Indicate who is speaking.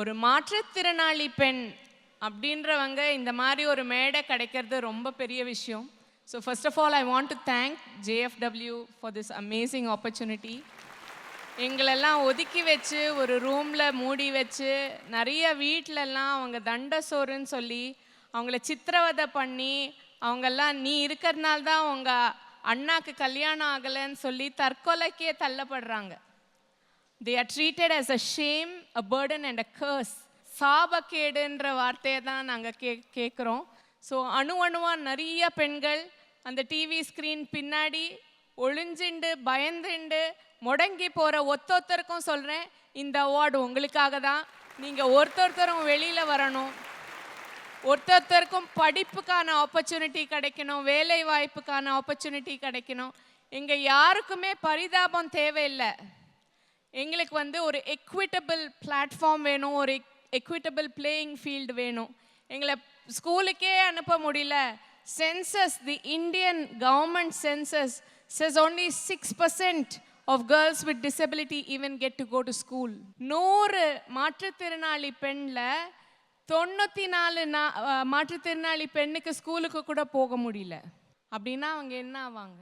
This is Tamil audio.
Speaker 1: ஒரு மாற்றுத்திறனாளி பெண் அப்படின்றவங்க இந்த மாதிரி ஒரு மேடை கிடைக்கிறது ரொம்ப பெரிய விஷயம். So first of all I want to thank JFW for this amazing opportunity. எங்களெல்லாம் ஒதுக்கி வச்சு ஒரு ரூமில் மூடி வச்சு நிறைய வீட்டிலலாம் அவங்க தண்ட சோறுன்னு சொல்லி அவங்கள சித்திரவதை பண்ணி அவங்கெல்லாம் நீ இருக்கிறதுனால தான் உங்கள் அண்ணாக்கு கல்யாணம் ஆகலைன்னு சொல்லி தற்கொலைக்கே தள்ளப்படுறாங்க. They are treated as a shame, a burden and a curse. சாபக்கேடுன்ற வார்த்தையை தான் நாங்கள் கேட்குறோம். ஸோ அணுவணுவாக நிறைய பெண்கள் அந்த டிவி ஸ்க்ரீன் பின்னாடி ஒளிஞ்சுண்டு பயந்துண்டு முடங்கி போகிற ஒத்தொத்தருக்கும் சொல்கிறேன், இந்த அவார்டு உங்களுக்காக தான். நீங்கள் ஒருத்தொருத்தரும் வெளியில் வரணும், ஒருத்தருக்கும் படிப்புக்கான ஆப்பர்ச்சுனிட்டி கிடைக்கணும், வேலை வாய்ப்புக்கான ஆப்பர்ச்சுனிட்டி கிடைக்கணும். எங்கள் யாருக்குமே பரிதாபம் தேவையில்லை. எங்களுக்கு ஒரு எக்விட்டபிள் பிளாட்ஃபார்ம் வேணும், ஒரு எக்விட்டபிள் பிளேயிங் ஃபீல்டு வேணும். எங்களை ஸ்கூலுக்கே அனுப்ப முடியல. Census, the Indian government census says only 6% of girls with disability even get to go to school. 100 மாற்றுத்திறனாளி பெண்ணில் 94 மாற்றுத்திறனாளி பெண்ணுக்கு ஸ்கூலுக்கு கூட போக முடியல. அப்படின்னா அவங்க என்ன ஆவாங்க?